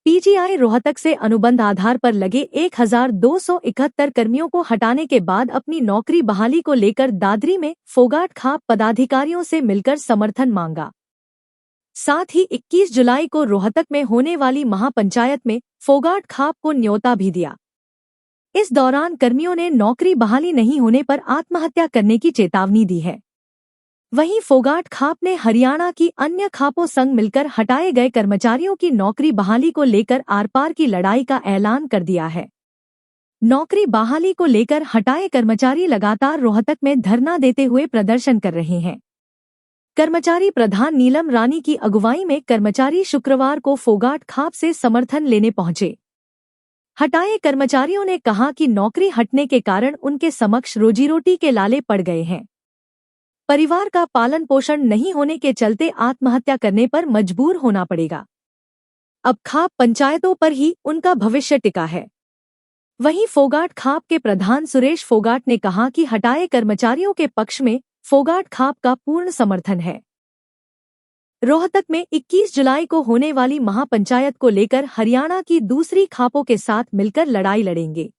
PGI Rohtak से अनुबंध आधार पर लगे 1271 कर्मियों को हटाने के बाद अपनी नौकरी बहाली को लेकर दादरी में फोगाट खाप पदाधिकारियों से मिलकर समर्थन मांगा। साथ ही 21 जुलाई को रोहतक में होने वाली महापंचायत में फोगाट खाप को न्योता भी दिया। इस दौरान कर्मियों ने नौकरी बहाली नहीं होने पर आत्महत्या करने की चेतावनी दी है। वहीं फोगाट खाप ने हरियाणा की अन्य खापों संग मिलकर हटाए गए कर्मचारियों की नौकरी बहाली को लेकर आर-पार की लड़ाई का ऐलान कर दिया है। नौकरी बहाली को लेकर हटाए कर्मचारी लगातार रोहतक में धरना देते हुए प्रदर्शन कर रहे हैं। कर्मचारी प्रधान नीलम रानी की अगुवाई में कर्मचारी शुक्रवार को फोगाट खाप से समर्थन लेने पहुंचे। हटाए कर्मचारियों ने कहा कि नौकरी हटने के कारण उनके समक्ष रोजी रोटी के लाले पड़ गए हैं। परिवार का पालन पोषण नहीं होने के चलते आत्महत्या करने पर मजबूर होना पड़ेगा। अब खाप पंचायतों पर ही उनका भविष्य टिका है। वहीं फोगाट खाप के प्रधान सुरेश फोगाट ने कहा कि हटाए कर्मचारियों के पक्ष में फोगाट खाप का पूर्ण समर्थन है। रोहतक में 21 जुलाई को होने वाली महापंचायत को लेकर हरियाणा की दूसरी खापों के साथ मिलकर लड़ाई लड़ेंगे।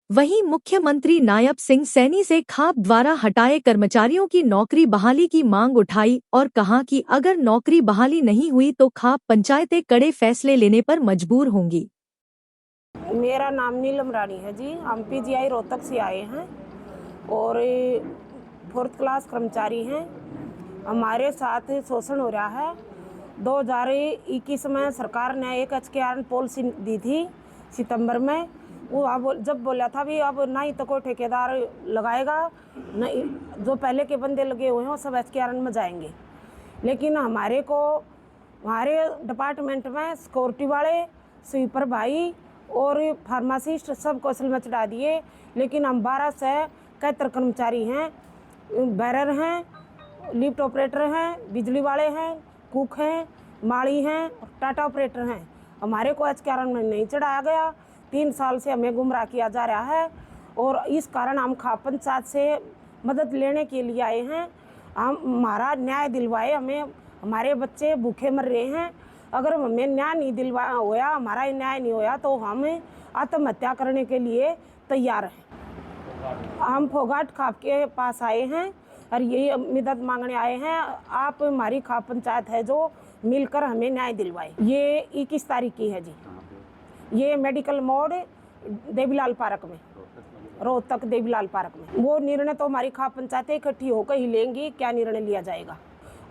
वहीं मुख्यमंत्री नायब सिंह सैनी से खाप द्वारा हटाए कर्मचारियों की नौकरी बहाली की मांग उठाई और कहा कि अगर नौकरी बहाली नहीं हुई तो खाप पंचायतें कड़े फैसले लेने पर मजबूर होंगी। मेरा नाम नीलम रानी है जी। हम पीजीआई रोहतक से आए हैं और 4th क्लास कर्मचारी हैं। हमारे साथ शोषण हो रहा है। 2021 में सरकार ने एक HKRN पॉलिसी दी थी सितंबर में। वो अब जब बोला था भी अब ना ही तो कोई ठेकेदार लगाएगा, नहीं जो पहले के बंदे लगे हुए हैं वो सब HKRN में जाएंगे। लेकिन हमारे डिपार्टमेंट में सिक्योरिटी वाले, स्वीपर भाई और फार्मासिस्ट सब कौशल में चढ़ा दिए। लेकिन हम 12 से 71 कर्मचारी हैं, बैरर हैं, लिफ्ट ऑपरेटर हैं, बिजली वाले हैं, कुक हैं, माड़ी हैं, टाटा ऑपरेटर हैं। हमारे को HKRN में नहीं चढ़ाया गया। 3 साल से हमें गुमराह किया जा रहा है और इस कारण हम खाप पंचायत से मदद लेने के लिए आए हैं। हमारा न्याय दिलवाए। हमें हमारे बच्चे भूखे मर रहे हैं। अगर हमें न्याय नहीं दिलवाया होया, हमारा न्याय नहीं होया तो हम आत्महत्या करने के लिए तैयार हैं। हम फोगाट खाप के पास आए हैं और यही मदद मांगने आए हैं। आप हमारी खाप पंचायत है जो मिलकर हमें न्याय दिलवाए। ये 21 तारीख की है जी। ये मेडिकल मोड़ देवीलाल पार्क में, रोहतक देवीलाल पार्क में। वो निर्णय तो हमारी खाप पंचायतें इकट्ठी होकर ही लेंगी, क्या निर्णय लिया जाएगा।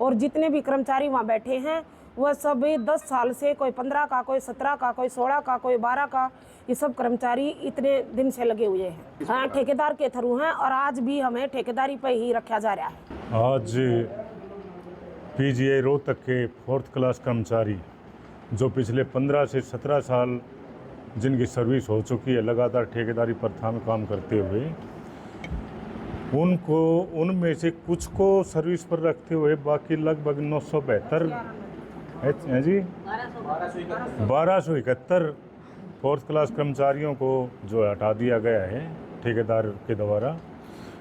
और जितने भी कर्मचारी वहाँ बैठे हैं वह सब 10 साल से, कोई 15 का, कोई 17 का, कोई 16 का, कोई 12 का, ये सब कर्मचारी इतने दिन से लगे हुए हैं। हाँ, ठेकेदार के थ्रू हैं और आज भी हमें ठेकेदारी पर ही रखा जा रहा है। आज पीजीआई रोहतक के 4th क्लास कर्मचारी जो पिछले 15 से 17 साल जिनकी सर्विस हो चुकी है लगातार ठेकेदारी प्रथा में काम करते हुए, उनमें से कुछ को सर्विस पर रखते हुए बाकी लगभग 972 हैं जी 1271 4th क्लास कर्मचारियों को जो हटा दिया गया है ठेकेदार के द्वारा,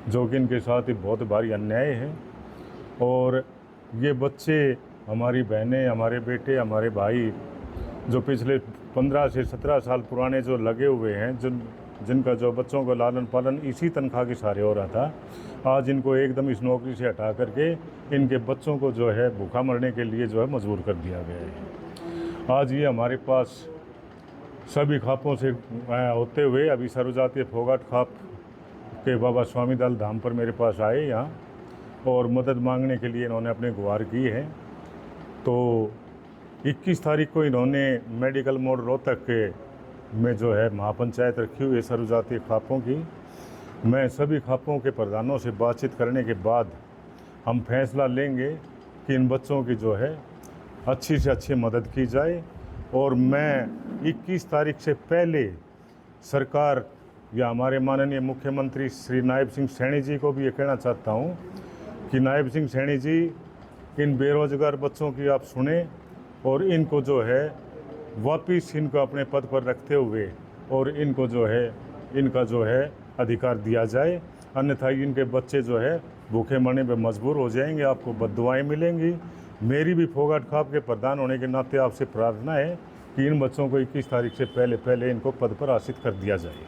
जो कि इनके साथ ही बहुत भारी अन्याय है। और ये बच्चे, हमारी बहनें, हमारे बेटे, हमारे भाई जो पिछले 15 से 17 साल पुराने जो लगे हुए हैं, जिनका जो बच्चों का लालन पालन इसी तनख्वाह के सहारे हो रहा था, आज इनको एकदम इस नौकरी से हटा करके इनके बच्चों को जो है भूखा मरने के लिए जो है मजबूर कर दिया गया है। आज ये हमारे पास सभी खापों से होते हुए अभी सर्वजातीय फोगाट खाप के बाबा स्वामी दल धाम पर मेरे पास आए यहाँ, और मदद मांगने के लिए इन्होंने अपने गुहार की है। तो 21 तारीख को इन्होंने मेडिकल मोड़ रोहतक के में जो है महापंचायत रखी हुई है सर्वजातीय खापों की। मैं सभी खापों के प्रधानों से बातचीत करने के बाद हम फैसला लेंगे कि इन बच्चों की जो है अच्छी से अच्छी मदद की जाए। और मैं 21 तारीख से पहले सरकार या हमारे माननीय मुख्यमंत्री श्री नायब सिंह सैनी जी को भी ये कहना चाहता हूँ कि नायब सिंह सैनी जी, इन बेरोजगार बच्चों की आप सुने और इनको जो है वापिस इनको अपने पद पर रखते हुए और इनको जो है इनका जो है अधिकार दिया जाए, अन्यथा इनके बच्चे जो है भूखे मरने पर मजबूर हो जाएंगे, आपको बद्दुआएं मिलेंगी। मेरी भी फोगाट खाप के प्रधान होने के नाते आपसे प्रार्थना है कि इन बच्चों को 21 तारीख से पहले इनको पद पर आसित कर दिया जाए।